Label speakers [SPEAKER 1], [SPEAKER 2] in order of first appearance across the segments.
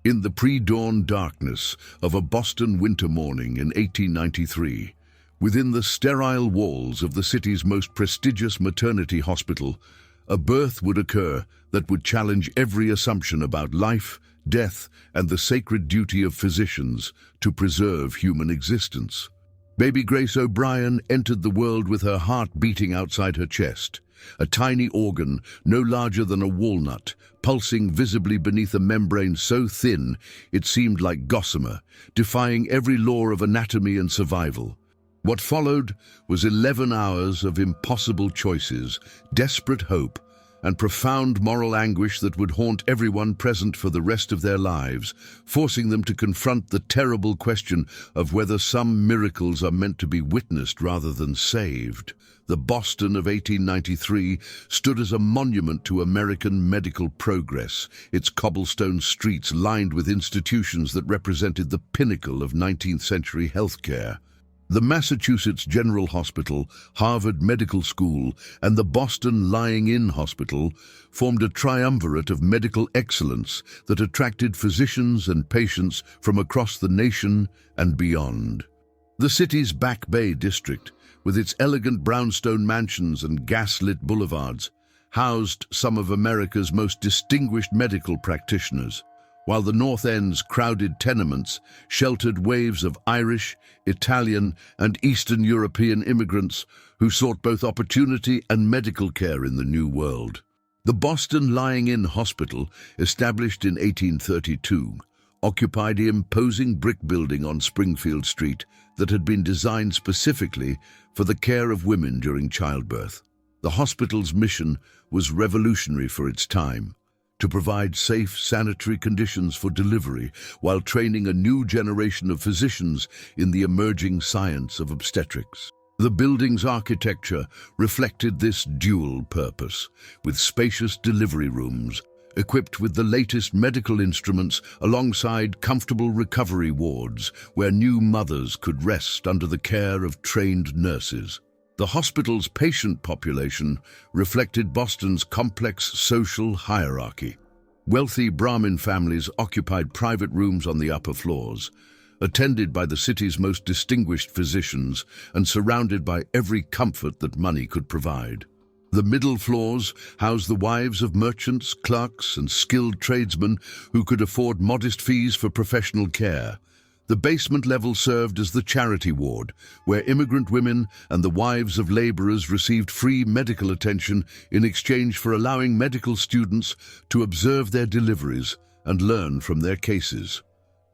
[SPEAKER 1] In the pre-dawn darkness of a Boston winter morning in 1893, within the sterile walls of the city's most prestigious maternity hospital, a birth would occur that would challenge every assumption about life, death, and the sacred duty of physicians to preserve human existence. Baby Grace O'Brien entered the world with her heart beating outside her chest, a tiny organ no larger than a walnut, pulsing visibly beneath a membrane so thin it seemed like gossamer, defying every law of anatomy and survival. What followed was 11 hours of impossible choices, desperate hope, and profound moral anguish that would haunt everyone present for the rest of their lives, forcing them to confront the terrible question of whether some miracles are meant to be witnessed rather than saved. The Boston of 1893 stood as a monument to American medical progress, its cobblestone streets lined with institutions that represented the pinnacle of 19th-century healthcare. The Massachusetts General Hospital, Harvard Medical School, and the Boston Lying-In Hospital formed a triumvirate of medical excellence that attracted physicians and patients from across the nation and beyond. The city's Back Bay district, with its elegant brownstone mansions and gas-lit boulevards, housed some of America's most distinguished medical practitioners, while the North End's crowded tenements sheltered waves of Irish, Italian, and Eastern European immigrants who sought both opportunity and medical care in the New World. The Boston Lying-In Hospital, established in 1832, occupied an imposing brick building on Springfield Street that had been designed specifically for the care of women during childbirth. The hospital's mission was revolutionary for its time: to provide safe, sanitary conditions for delivery while training a new generation of physicians in the emerging science of obstetrics. The building's architecture reflected this dual purpose, with spacious delivery rooms equipped with the latest medical instruments alongside comfortable recovery wards where new mothers could rest under the care of trained nurses. The hospital's patient population reflected Boston's complex social hierarchy. Wealthy Brahmin families occupied private rooms on the upper floors, attended by the city's most distinguished physicians and surrounded by every comfort that money could provide. The middle floors housed the wives of merchants, clerks, and skilled tradesmen who could afford modest fees for professional care. The basement level served as the charity ward, where immigrant women and the wives of laborers received free medical attention in exchange for allowing medical students to observe their deliveries and learn from their cases.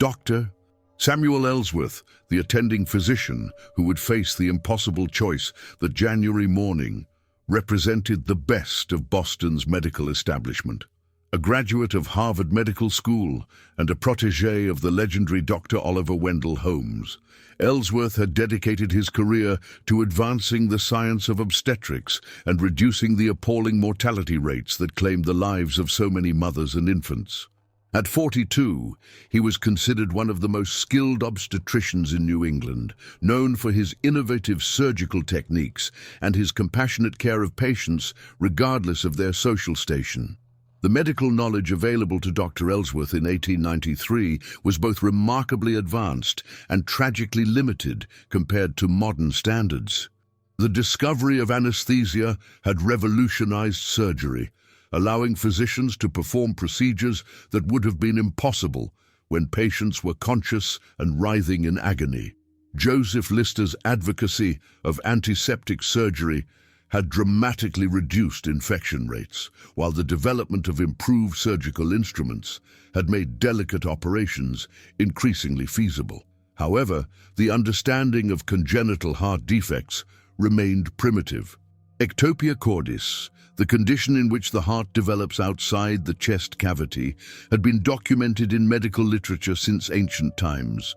[SPEAKER 1] Dr. Samuel Ellsworth, the attending physician who would face the impossible choice that January morning, represented the best of Boston's medical establishment. A graduate of Harvard Medical School and a protégé of the legendary Dr. Oliver Wendell Holmes, Ellsworth had dedicated his career to advancing the science of obstetrics and reducing the appalling mortality rates that claimed the lives of so many mothers and infants. At 42, he was considered one of the most skilled obstetricians in New England, known for his innovative surgical techniques and his compassionate care of patients regardless of their social station. The medical knowledge available to Dr. Ellsworth in 1893 was both remarkably advanced and tragically limited compared to modern standards. The discovery of anesthesia had revolutionized surgery, allowing physicians to perform procedures that would have been impossible when patients were conscious and writhing in agony. Joseph Lister's advocacy of antiseptic surgery had dramatically reduced infection rates, while the development of improved surgical instruments had made delicate operations increasingly feasible. However, the understanding of congenital heart defects remained primitive. Ectopia cordis, the condition in which the heart develops outside the chest cavity, had been documented in medical literature since ancient times,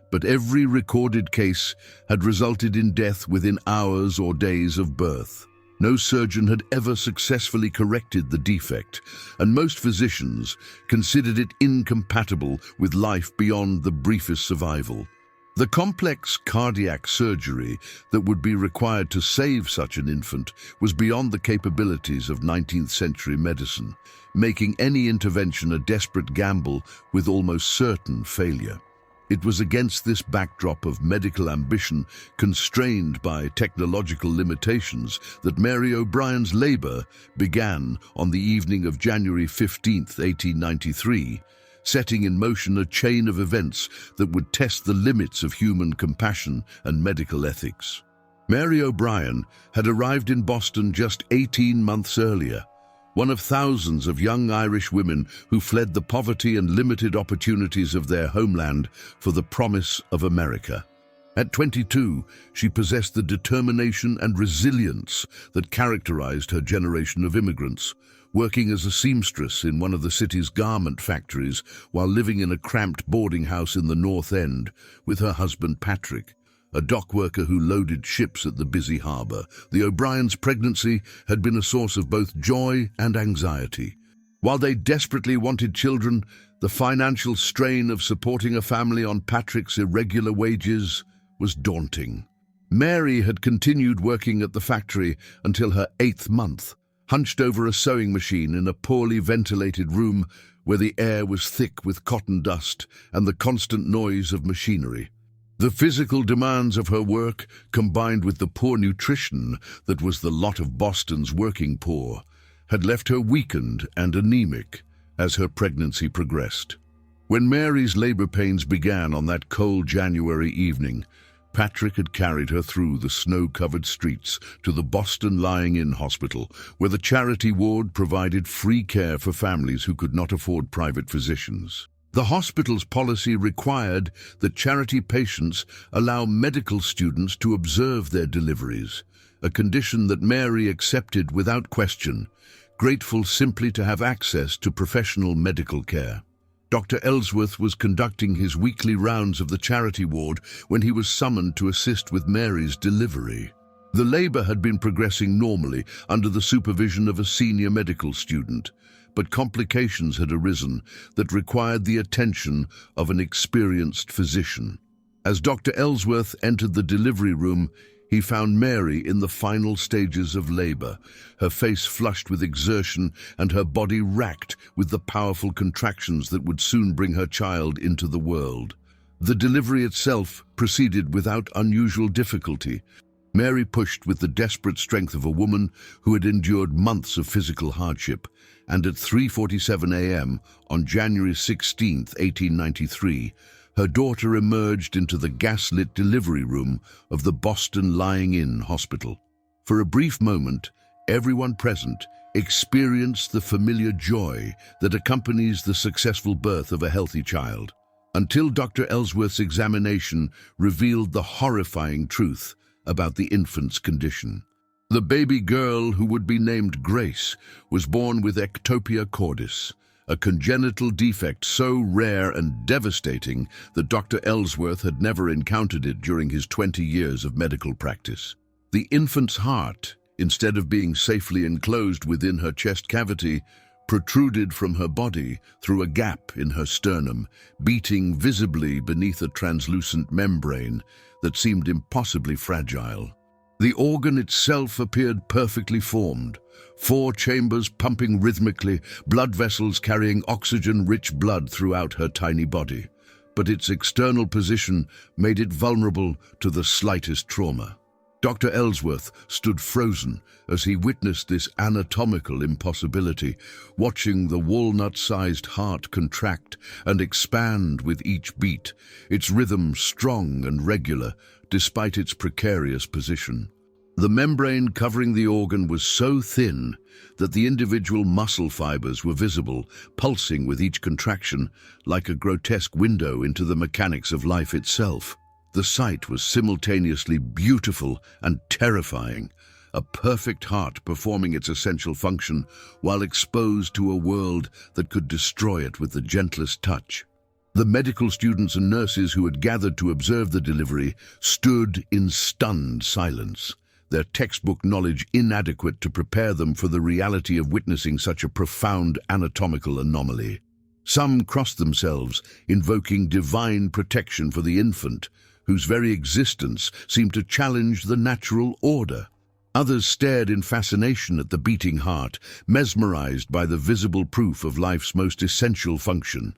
[SPEAKER 1] but every recorded case had resulted in death within hours or days of birth. No surgeon had ever successfully corrected the defect, and most physicians considered it incompatible with life beyond the briefest survival. The complex cardiac surgery that would be required to save such an infant was beyond the capabilities of 19th century medicine, making any intervention a desperate gamble with almost certain failure. It was against this backdrop of medical ambition, constrained by technological limitations, that Mary O'Brien's labour began on the evening of January 15, 1893, setting in motion a chain of events that would test the limits of human compassion and medical ethics. Mary O'Brien had arrived in Boston just 18 months earlier, one of thousands of young Irish women who fled the poverty and limited opportunities of their homeland for the promise of America. At 22, she possessed the determination and resilience that characterized her generation of immigrants, working as a seamstress in one of the city's garment factories while living in a cramped boarding house in the North End with her husband Patrick, a dock worker who loaded ships at the busy harbour. The O'Brien's pregnancy had been a source of both joy and anxiety. While they desperately wanted children, the financial strain of supporting a family on Patrick's irregular wages was daunting. Mary had continued working at the factory until her 8th month, hunched over a sewing machine in a poorly ventilated room where the air was thick with cotton dust and the constant noise of machinery. The physical demands of her work, combined with the poor nutrition that was the lot of Boston's working poor, had left her weakened and anemic as her pregnancy progressed. When Mary's labor pains began on that cold January evening, Patrick had carried her through the snow-covered streets to the Boston Lying-In Hospital, where the charity ward provided free care for families who could not afford private physicians. The hospital's policy required that charity patients allow medical students to observe their deliveries, a condition that Mary accepted without question, grateful simply to have access to professional medical care. Dr. Ellsworth was conducting his weekly rounds of the charity ward when he was summoned to assist with Mary's delivery. The labor had been progressing normally under the supervision of a senior medical student, but complications had arisen that required the attention of an experienced physician. As Dr. Ellsworth entered the delivery room, he found Mary in the final stages of labor, her face flushed with exertion and her body racked with the powerful contractions that would soon bring her child into the world. The delivery itself proceeded without unusual difficulty. Mary pushed with the desperate strength of a woman who had endured months of physical hardship, and at 3:47 a.m. on January 16, 1893, her daughter emerged into the gas-lit delivery room of the Boston Lying-In Hospital. For a brief moment, everyone present experienced the familiar joy that accompanies the successful birth of a healthy child, until Dr. Ellsworth's examination revealed the horrifying truth about the infant's condition. The baby girl, who would be named Grace, was born with ectopia cordis, a congenital defect so rare and devastating that Dr. Ellsworth had never encountered it during his 20 years of medical practice. The infant's heart, instead of being safely enclosed within her chest cavity, protruded from her body through a gap in her sternum, beating visibly beneath a translucent membrane that seemed impossibly fragile. The organ itself appeared perfectly formed, 4 chambers pumping rhythmically, blood vessels carrying oxygen-rich blood throughout her tiny body. But its external position made it vulnerable to the slightest trauma. Dr. Ellsworth stood frozen as he witnessed this anatomical impossibility, watching the walnut-sized heart contract and expand with each beat, its rhythm strong and regular, despite its precarious position. The membrane covering the organ was so thin that the individual muscle fibers were visible, pulsing with each contraction, like a grotesque window into the mechanics of life itself. The sight was simultaneously beautiful and terrifying, a perfect heart performing its essential function while exposed to a world that could destroy it with the gentlest touch. The medical students and nurses who had gathered to observe the delivery stood in stunned silence, their textbook knowledge inadequate to prepare them for the reality of witnessing such a profound anatomical anomaly. Some crossed themselves, invoking divine protection for the infant, whose very existence seemed to challenge the natural order. Others stared in fascination at the beating heart, mesmerized by the visible proof of life's most essential function.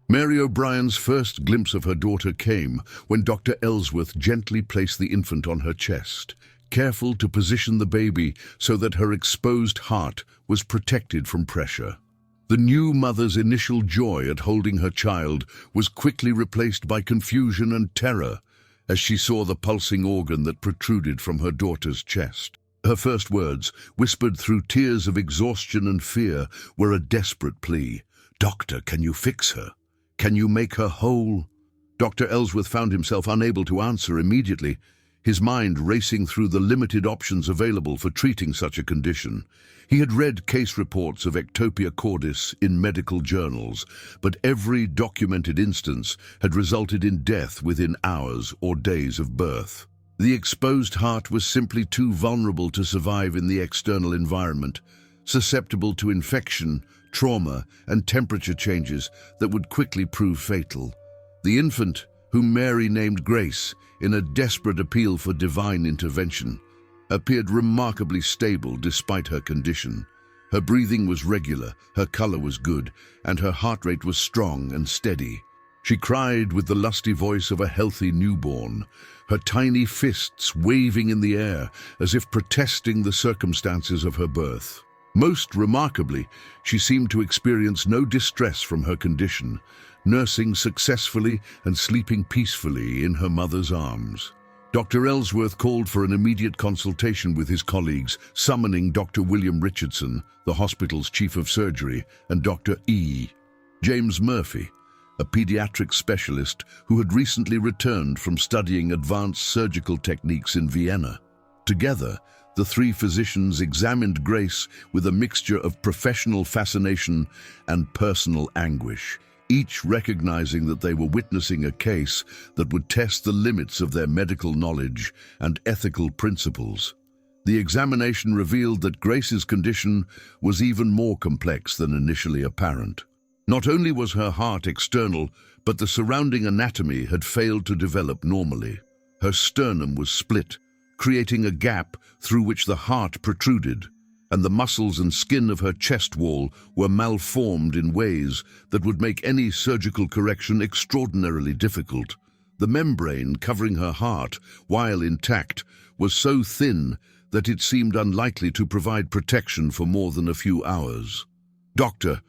[SPEAKER 1] Mary O'Brien's first glimpse of her daughter came when Dr. Ellsworth gently placed the infant on her chest, careful to position the baby so that her exposed heart was protected from pressure. The new mother's initial joy at holding her child was quickly replaced by confusion and terror as she saw the pulsing organ that protruded from her daughter's chest. Her first words, whispered through tears of exhaustion and fear, were a desperate plea. "Doctor, can you fix her? Can you make her whole?" Dr. Ellsworth found himself unable to answer immediately, his mind racing through the limited options available for treating such a condition. He had read case reports of ectopia cordis in medical journals, but every documented instance had resulted in death within hours or days of birth. The exposed heart was simply too vulnerable to survive in the external environment, susceptible to infection, trauma, and temperature changes that would quickly prove fatal. The infant, whom Mary named Grace, in a desperate appeal for divine intervention, appeared remarkably stable despite her condition. Her breathing was regular, her color was good, and her heart rate was strong and steady. She cried with the lusty voice of a healthy newborn, her tiny fists waving in the air as if protesting the circumstances of her birth. Most remarkably, she seemed to experience no distress from her condition, nursing successfully and sleeping peacefully in her mother's arms. Dr. Ellsworth called for an immediate consultation with his colleagues, summoning Dr. William Richardson, the hospital's chief of surgery, and Dr. James Murphy, a pediatric specialist who had recently returned from studying advanced surgical techniques in Vienna. Together, the three physicians examined Grace with a mixture of professional fascination and personal anguish, each recognizing that they were witnessing a case that would test the limits of their medical knowledge and ethical principles. The examination revealed that Grace's condition was even more complex than initially apparent. Not only was her heart external, but the surrounding anatomy had failed to develop normally. Her sternum was split, creating a gap through which the heart protruded, and the muscles and skin of her chest wall were malformed in ways that would make any surgical correction extraordinarily difficult. The membrane covering her heart, while intact, was so thin that it seemed unlikely to provide protection for more than a few hours. Dr.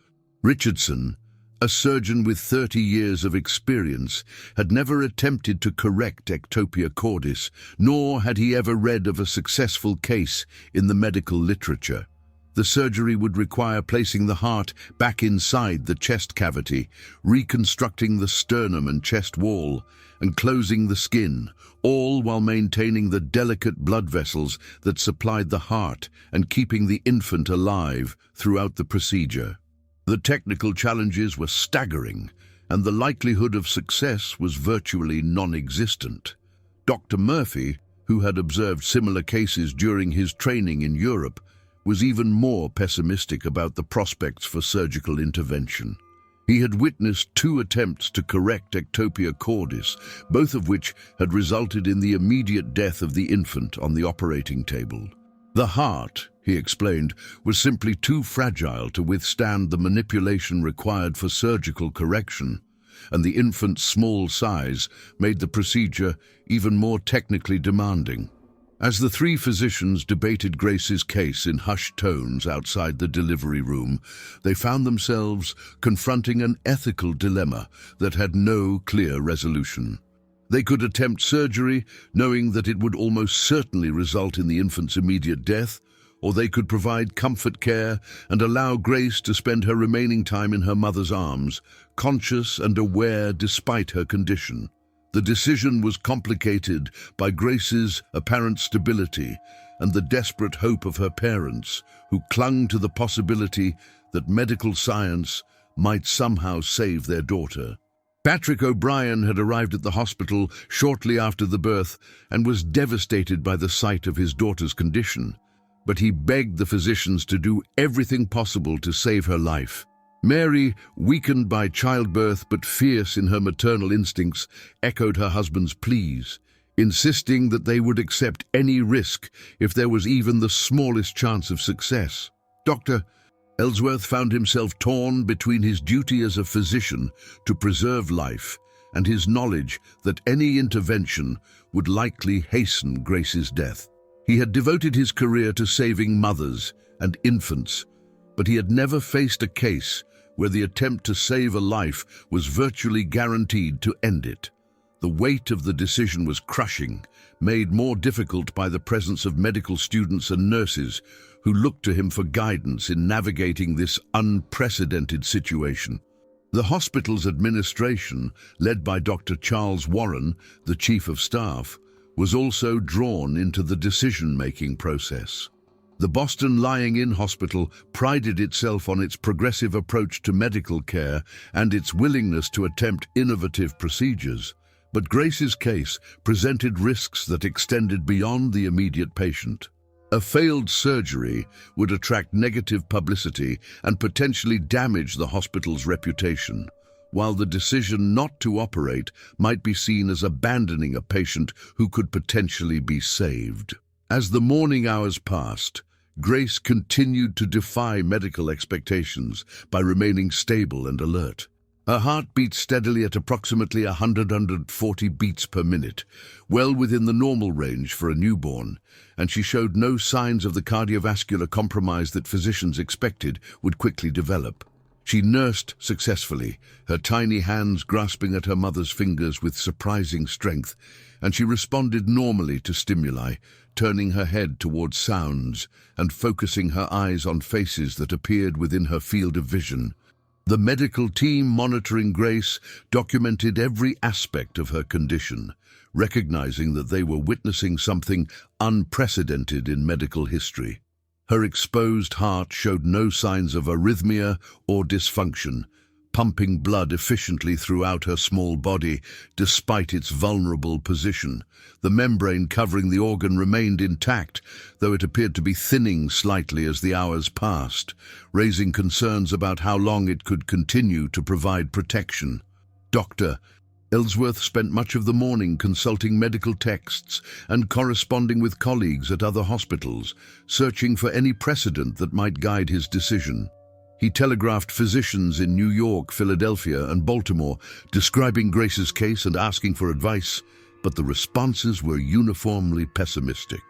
[SPEAKER 1] Richardson, a surgeon with 30 years of experience, had never attempted to correct ectopia cordis, nor had he ever read of a successful case in the medical literature. The surgery would require placing the heart back inside the chest cavity, reconstructing the sternum and chest wall, and closing the skin, all while maintaining the delicate blood vessels that supplied the heart and keeping the infant alive throughout the procedure. The technical challenges were staggering, and the likelihood of success was virtually non-existent. Dr. Murphy, who had observed similar cases during his training in Europe, was even more pessimistic about the prospects for surgical intervention. He had witnessed 2 attempts to correct ectopia cordis, both of which had resulted in the immediate death of the infant on the operating table. The heart, he explained, was simply too fragile to withstand the manipulation required for surgical correction, and the infant's small size made the procedure even more technically demanding. As the 3 physicians debated Grace's case in hushed tones outside the delivery room, they found themselves confronting an ethical dilemma that had no clear resolution. They could attempt surgery, knowing that it would almost certainly result in the infant's immediate death, or they could provide comfort care and allow Grace to spend her remaining time in her mother's arms, conscious and aware despite her condition. The decision was complicated by Grace's apparent stability and the desperate hope of her parents, who clung to the possibility that medical science might somehow save their daughter. Patrick O'Brien had arrived at the hospital shortly after the birth and was devastated by the sight of his daughter's condition, but he begged the physicians to do everything possible to save her life. Mary, weakened by childbirth but fierce in her maternal instincts, echoed her husband's pleas, insisting that they would accept any risk if there was even the smallest chance of success. Dr. Ellsworth found himself torn between his duty as a physician to preserve life and his knowledge that any intervention would likely hasten Grace's death. He had devoted his career to saving mothers and infants, but he had never faced a case where the attempt to save a life was virtually guaranteed to end it. The weight of the decision was crushing, made more difficult by the presence of medical students and nurses who looked to him for guidance in navigating this unprecedented situation. The hospital's administration, led by Dr. Charles Warren, the Chief of Staff, was also drawn into the decision-making process. The Boston Lying-in Hospital prided itself on its progressive approach to medical care and its willingness to attempt innovative procedures. But Grace's case presented risks that extended beyond the immediate patient. A failed surgery would attract negative publicity and potentially damage the hospital's reputation, while the decision not to operate might be seen as abandoning a patient who could potentially be saved. As the morning hours passed, Grace continued to defy medical expectations by remaining stable and alert. Her heart beat steadily at approximately 140 beats per minute, well within the normal range for a newborn, and she showed no signs of the cardiovascular compromise that physicians expected would quickly develop. She nursed successfully, her tiny hands grasping at her mother's fingers with surprising strength, and she responded normally to stimuli, turning her head towards sounds and focusing her eyes on faces that appeared within her field of vision. The medical team monitoring Grace documented every aspect of her condition, recognizing that they were witnessing something unprecedented in medical history. Her exposed heart showed no signs of arrhythmia or dysfunction, pumping blood efficiently throughout her small body despite its vulnerable position. The membrane covering the organ remained intact, though it appeared to be thinning slightly as the hours passed, raising concerns about how long it could continue to provide protection. Dr. Ellsworth spent much of the morning consulting medical texts and corresponding with colleagues at other hospitals, searching for any precedent that might guide his decision. He telegraphed physicians in New York, Philadelphia, and Baltimore, describing Grace's case and asking for advice, but the responses were uniformly pessimistic.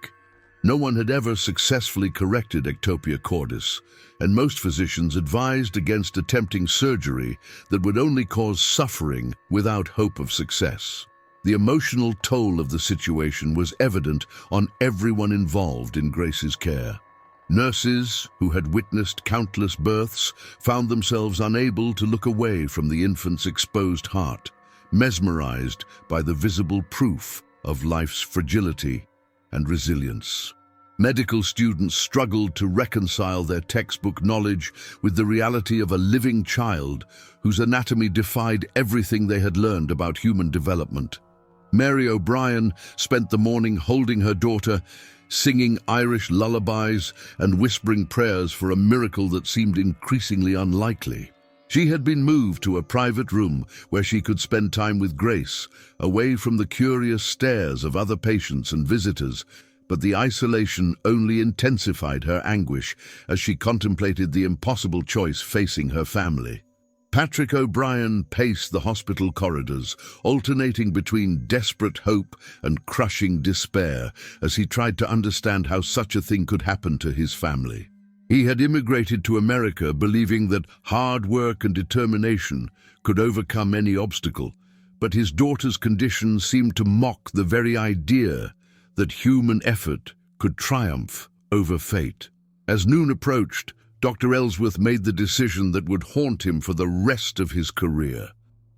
[SPEAKER 1] No one had ever successfully corrected ectopia cordis, and most physicians advised against attempting surgery that would only cause suffering without hope of success. The emotional toll of the situation was evident on everyone involved in Grace's care. Nurses, who had witnessed countless births, found themselves unable to look away from the infant's exposed heart, mesmerized by the visible proof of life's fragility and resilience. Medical students struggled to reconcile their textbook knowledge with the reality of a living child whose anatomy defied everything they had learned about human development. Mary O'Brien spent the morning holding her daughter, singing Irish lullabies and whispering prayers for a miracle that seemed increasingly unlikely. She had been moved to a private room where she could spend time with Grace, away from the curious stares of other patients and visitors, but the isolation only intensified her anguish as she contemplated the impossible choice facing her family. Patrick O'Brien paced the hospital corridors, alternating between desperate hope and crushing despair as he tried to understand how such a thing could happen to his family. He had immigrated to America believing that hard work and determination could overcome any obstacle, but his daughter's condition seemed to mock the very idea that human effort could triumph over fate. As noon approached, Dr. Ellsworth made the decision that would haunt him for the rest of his career.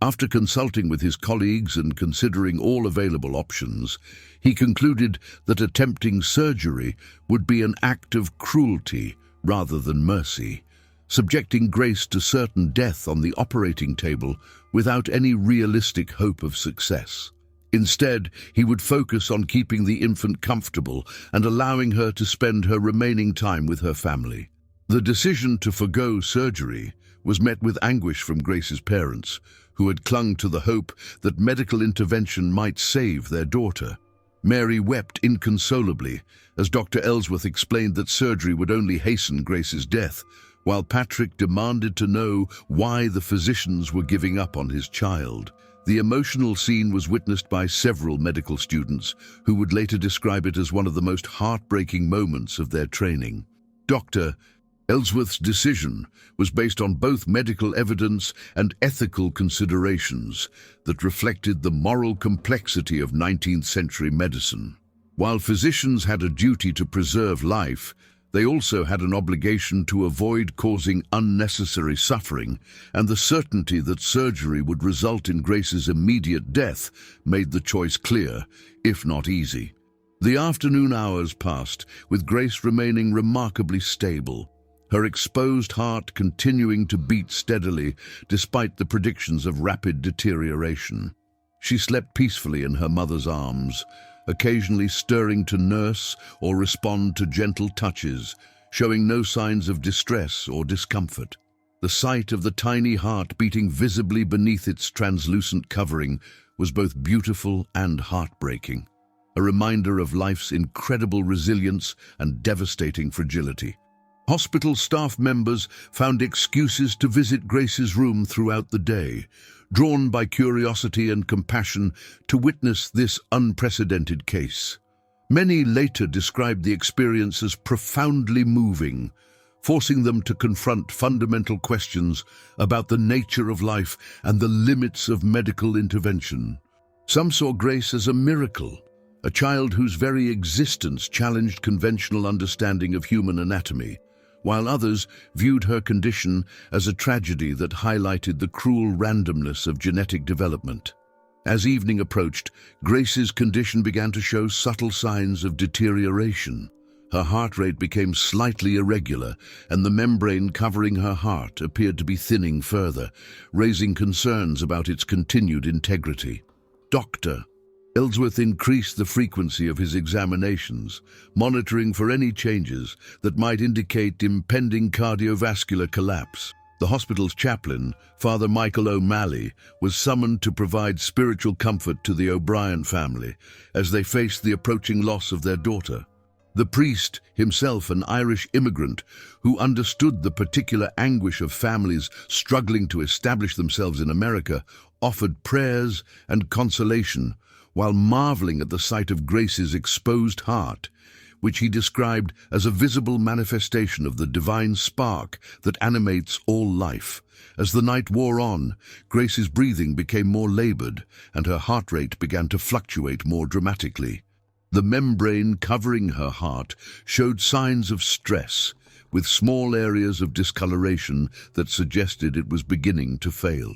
[SPEAKER 1] After consulting with his colleagues and considering all available options, he concluded that attempting surgery would be an act of cruelty rather than mercy, subjecting Grace to certain death on the operating table without any realistic hope of success. Instead, he would focus on keeping the infant comfortable and allowing her to spend her remaining time with her family. The decision to forgo surgery was met with anguish from Grace's parents, who had clung to the hope that medical intervention might save their daughter. Mary wept inconsolably as Dr. Ellsworth explained that surgery would only hasten Grace's death, while Patrick demanded to know why the physicians were giving up on his child. The emotional scene was witnessed by several medical students, who would later describe it as one of the most heartbreaking moments of their training. Dr. Ellsworth's decision was based on both medical evidence and ethical considerations that reflected the moral complexity of 19th century medicine. While physicians had a duty to preserve life, they also had an obligation to avoid causing unnecessary suffering, and the certainty that surgery would result in Grace's immediate death made the choice clear, if not easy. The afternoon hours passed, with Grace remaining remarkably stable, her exposed heart continuing to beat steadily despite the predictions of rapid deterioration. She slept peacefully in her mother's arms, occasionally stirring to nurse or respond to gentle touches, showing no signs of distress or discomfort. The sight of the tiny heart beating visibly beneath its translucent covering was both beautiful and heartbreaking, a reminder of life's incredible resilience and devastating fragility. Hospital staff members found excuses to visit Grace's room throughout the day, drawn by curiosity and compassion to witness this unprecedented case. Many later described the experience as profoundly moving, forcing them to confront fundamental questions about the nature of life and the limits of medical intervention. Some saw Grace as a miracle, a child whose very existence challenged conventional understanding of human anatomy, while others viewed her condition as a tragedy that highlighted the cruel randomness of genetic development. As evening approached, Grace's condition began to show subtle signs of deterioration. Her heart rate became slightly irregular, and the membrane covering her heart appeared to be thinning further, raising concerns about its continued integrity. Dr. Ellsworth increased the frequency of his examinations, monitoring for any changes that might indicate impending cardiovascular collapse. The hospital's chaplain, Father Michael O'Malley, was summoned to provide spiritual comfort to the O'Brien family as they faced the approaching loss of their daughter. The priest, himself an Irish immigrant who understood the particular anguish of families struggling to establish themselves in America, offered prayers and consolation, while marveling at the sight of Grace's exposed heart, which he described as a visible manifestation of the divine spark that animates all life. As the night wore on, Grace's breathing became more labored, and her heart rate began to fluctuate more dramatically. The membrane covering her heart showed signs of stress, with small areas of discoloration that suggested it was beginning to fail.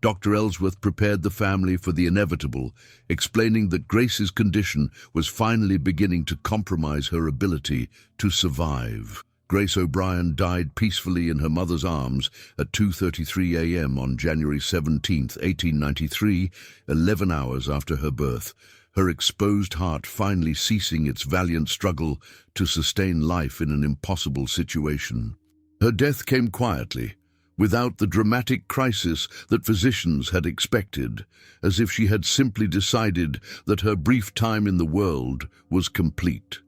[SPEAKER 1] Dr. Ellsworth prepared the family for the inevitable, explaining that Grace's condition was finally beginning to compromise her ability to survive. Grace O'Brien died peacefully in her mother's arms at 2:33 a.m. on January 17, 1893, 11 hours after her birth, her exposed heart finally ceasing its valiant struggle to sustain life in an impossible situation. Her death came quietly, without the dramatic crisis that physicians had expected, as if she had simply decided that her brief time in the world was complete.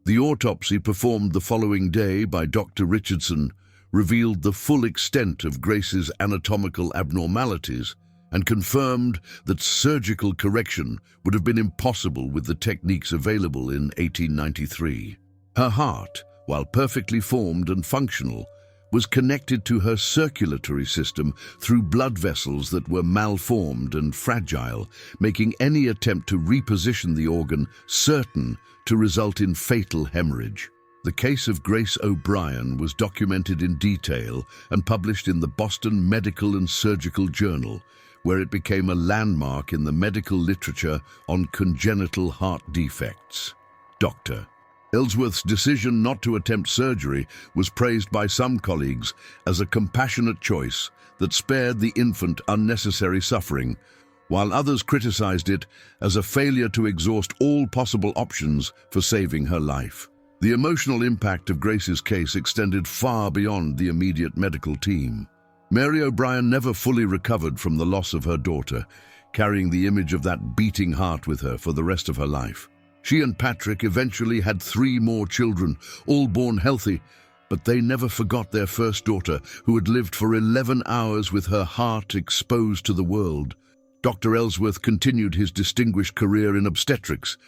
[SPEAKER 1] The autopsy performed the following day by Dr. Richardson revealed the full extent of Grace's anatomical abnormalities and confirmed that surgical correction would have been impossible with the techniques available in 1893. Her heart, while perfectly formed and functional, was connected to her circulatory system through blood vessels that were malformed and fragile, making any attempt to reposition the organ certain to result in fatal hemorrhage. The case of Grace O'Brien was documented in detail and published in the Boston Medical and Surgical Journal, where it became a landmark in the medical literature on congenital heart defects. Dr. Ellsworth's decision not to attempt surgery was praised by some colleagues as a compassionate choice that spared the infant unnecessary suffering, while others criticized it as a failure to exhaust all possible options for saving her life. The emotional impact of Grace's case extended far beyond the immediate medical team. Mary O'Brien never fully recovered from the loss of her daughter, carrying the image of that beating heart with her for the rest of her life. She and Patrick eventually had 3 more children, all born healthy, but they never forgot their first daughter, who had lived for 11 hours with her heart exposed to the world. Dr. Ellsworth continued his distinguished career in obstetrics,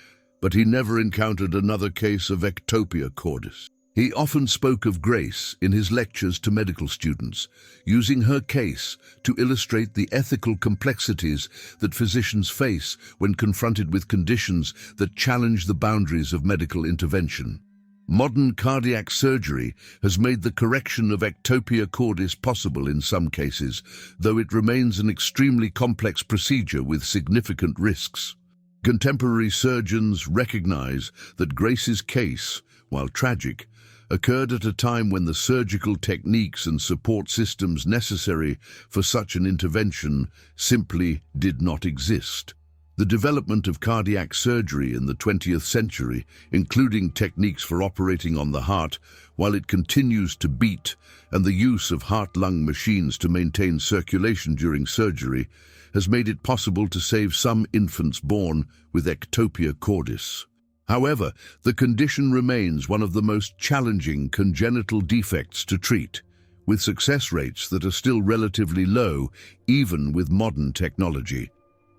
[SPEAKER 1] but he never encountered another case of ectopia cordis. He often spoke of Grace in his lectures to medical students, using her case to illustrate the ethical complexities that physicians face when confronted with conditions that challenge the boundaries of medical intervention. Modern cardiac surgery has made the correction of ectopia cordis possible in some cases, though it remains an extremely complex procedure with significant risks. Contemporary surgeons recognize that Grace's case, while tragic, occurred at a time when the surgical techniques and support systems necessary for such an intervention simply did not exist. The development of cardiac surgery in the 20th century, including techniques for operating on the heart while it continues to beat, and the use of heart-lung machines to maintain circulation during surgery, has made it possible to save some infants born with ectopia cordis. However, the condition remains one of the most challenging congenital defects to treat, with success rates that are still relatively low, even with modern technology.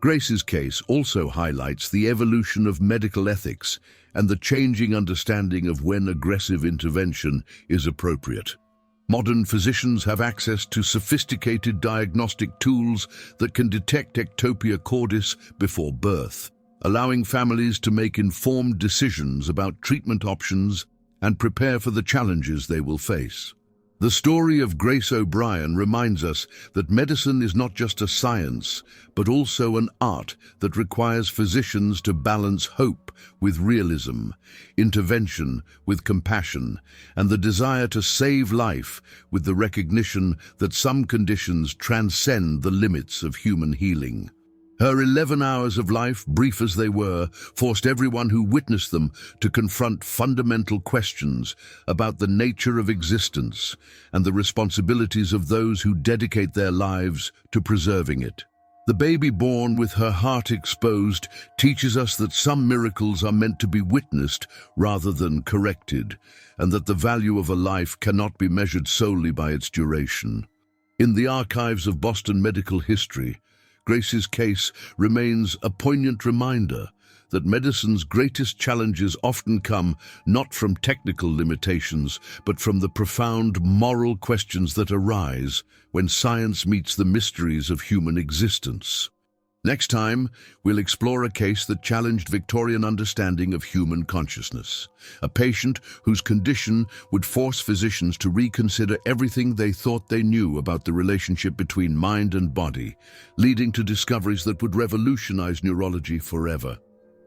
[SPEAKER 1] Grace's case also highlights the evolution of medical ethics and the changing understanding of when aggressive intervention is appropriate. Modern physicians have access to sophisticated diagnostic tools that can detect ectopia cordis before birth, allowing families to make informed decisions about treatment options and prepare for the challenges they will face. The story of Grace O'Brien reminds us that medicine is not just a science, but also an art that requires physicians to balance hope with realism, intervention with compassion, and the desire to save life with the recognition that some conditions transcend the limits of human healing. Her 11 hours of life, brief as they were, forced everyone who witnessed them to confront fundamental questions about the nature of existence and the responsibilities of those who dedicate their lives to preserving it. The baby born with her heart exposed teaches us that some miracles are meant to be witnessed rather than corrected, and that the value of a life cannot be measured solely by its duration. In the archives of Boston medical history, Grace's case remains a poignant reminder that medicine's greatest challenges often come not from technical limitations, but from the profound moral questions that arise when science meets the mysteries of human existence. Next time, we'll explore a case that challenged Victorian understanding of human consciousness, a patient whose condition would force physicians to reconsider everything they thought they knew about the relationship between mind and body, leading to discoveries that would revolutionize neurology forever.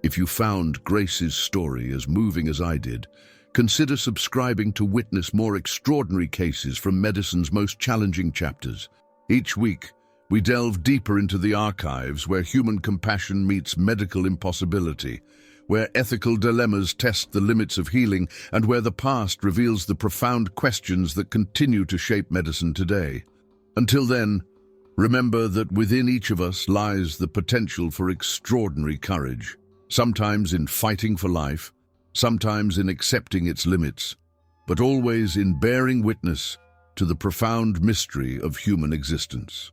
[SPEAKER 1] If you found Grace's story as moving as I did, consider subscribing to witness more extraordinary cases from medicine's most challenging chapters. Each week, we delve deeper into the archives where human compassion meets medical impossibility, where ethical dilemmas test the limits of healing, and where the past reveals the profound questions that continue to shape medicine today. Until then, remember that within each of us lies the potential for extraordinary courage, sometimes in fighting for life, sometimes in accepting its limits, but always in bearing witness to the profound mystery of human existence.